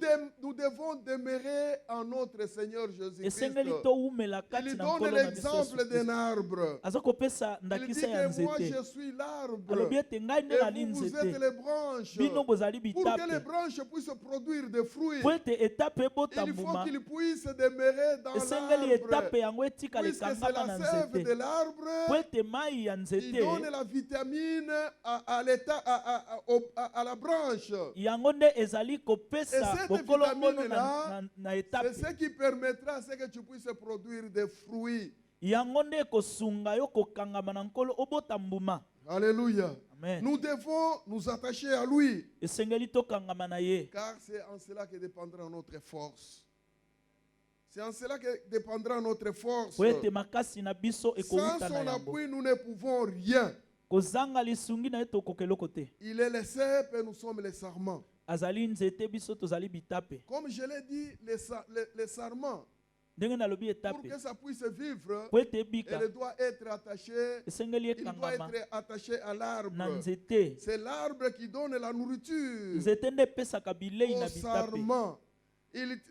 devons demeurer en notre Seigneur Jésus-Christ. esengeli toumela Il kati na donne nkolo na biso l'exemple Yesu d'un Kristo. arbre. aza kopesa Il dit ndakisa ya que moi, nzete je suis l'arbre. alobi ete ngai nde nali Et vous, vous êtes nzete les branches. bino bozali Pour que les bitape branches puissent produire des fruits, po ete etape ebota il faut mbuma qu'ils puissent demeurer dans esengeli l'arbre. etape yango etikala Puisque c'est ekangama la na sève de nzete l'arbre, po ete mai ya il nzete donne la vitamine à la branche. yango nde ezali Et kopesa cette bokolongono vitamine-là, na c'est etape ce qui permettra à ce que tu puisses produire des fruits. yango nde kosunga yo kokangama na nkolo obota mbuma. Alléluia. Amen. Nous devons nous attacher à lui, Esengeli tokangama na ye car c'est en cela que dépendra notre force. C'est en cela que dépendra notre force. po ete makasi na biso Sans ekowuta na son yango. appui, nous ne pouvons rien. Kozanga lisungi na ye tokoka eloko te. Il est le cep et nous sommes les sarments. Azali nzete biso tozali bitape. Comme je l'ai dit, les sarments, Ndenge nalobi pour etape que ça puisse vivre, po ete ebika elle doit être attachée, esengeli il doit ekangama être attaché à na l'arbre. nzete. C'est l'arbre qui donne la nourriture Nzete nde epesaka bilei au na bitape. sarment.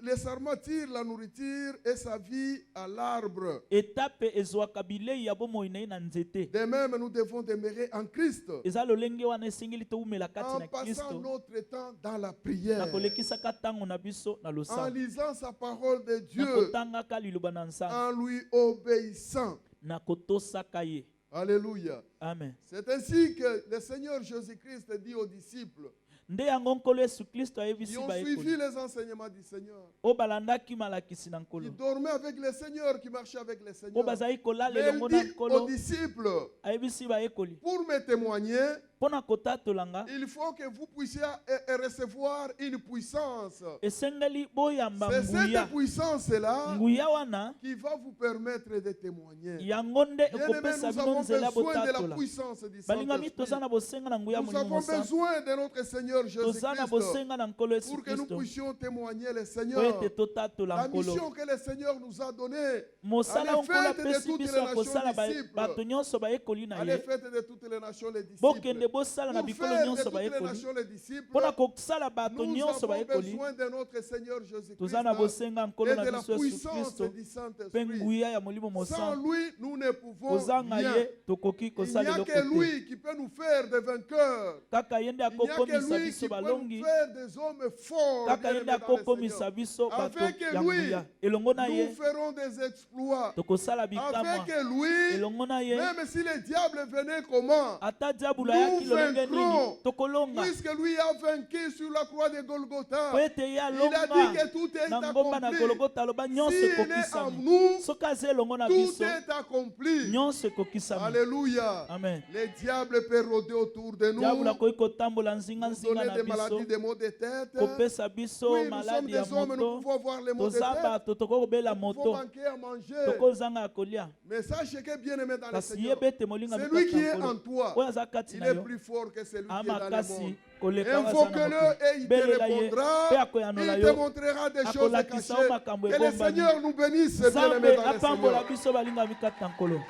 Les sarments tirent la nourriture et sa vie à l'arbre. Etape ezwaka bilei ya bomoi na ye na nzete. De même, nous devons demeurer en Christ Eza lolenge wana esengeli toumela kati en na passant Kristo notre temps dans la na prière, kolekisaka ntango na biso na en losambo lisant sa parole de na Dieu, kotangaka liloba na nzambe en lui obéissant. na kotosaka ye. Alléluia. Amen. C'est ainsi que le Seigneur Jésus-Christ dit aux disciples Nde yango nkolo Yesu Kristo qui ayebisi ont bayekoli suivi les enseignements du Seigneur, oyo balandaki malakisi na qui nkolo dormaient avec le Seigneur, qui marchaient avec le oyo Seigneur. bazali kolala Mais elongo il na dit aux nkolo disciples, ayebisi bayekoli pour me témoigner, mpo na kotatolanga il faut que vous puissiez recevoir une puissance. esengeli boyamba C'est cette nguya puissance-là nguya wana qui va vous permettre de témoigner. yango nde Bien-aimés, ekopesa nous bino avons nzela besoin de la botatola puissance du balingami toza Saint-Esprit. na bosenga na nguya Nous molimo avons mosantu besoin de notre Seigneur toza na Jésus-Christ bosenga na nkolo Yesu pour que nous Kristo puissions témoigner le po Seigneur. ete totatola La nkolo mission que le Seigneur nous a donnée, mosala allez, nkolo faites de apesi toutes biso les ya nations kosala disciples. bato nyonso bayekoli na allez ye faites de toutes les nations les bokende disciples. bosala na Pour bikolo faire de nyonso toutes les bayekoli nations les disciples, mpo na kosala bato nous nyonso avons bayekoli besoin de notre Seigneur Jésus-Christ toza na bosenga nkolo et na de la biso Yesu puissance Kristo du mpe Saint-Esprit. nguya ya molimo Sans mosantu lui, nous ne pouvons kozanga rien. ye tokoki Il n'y kosala a eloko que te lui qui peut nous faire des vainqueurs. kaka ye nde Il n'y a que akokomisa lui biso qui peut nous balongi faire des hommes forts. kaka ye bien-aimés nde dans le akokomisa Seigneur. biso bato Avec ya lui, nguya elongo na nous ye ferons des exploits. tokosala bikamwa Avec lui, elongo na ye même si le diable venait comment, ata diabolo ayaki nous lolenge nini vaincrons. tokolonga Puisque lui a vaincu sur la croix de Golgotha. po ete ye Il a dit alonga que tout est na ngomba na accompli. gologota aloba nyonso S'il est en ekokisami nous, soki aza elongo na tout biso est accompli. nyonso ekokisami Alléluia. amen Les diables peuvent rôder autour de nous, diabolo akoki kotambola nous nzinganzinga donner na des biso maladies, des maux de tête. kopesa biso Oui, nous sommes maladi des ya hommes, nous moto pouvons avoir les maux de toza tête. bato tokokobela Nous pouvons moto manquer à manger. tokozanga ya kolia Mais sache que bien aimé dans le kasi Seigneur, yeba ete molinga celui qui est mikata en nkolo toi, oyo aza kati il na est yo plus fort que celui qui est dans le amakasi monde. koleka oyo aza na Invoque-le mokili et il te belela ye répondra. mpe akoyanola Il te yo montrera des choses akolakisa yo cachées. makambo Que le ebombami Seigneur nous bénisse, bien nzambe aimé dans le apambola Seigneur. biso balinga mikata nkolo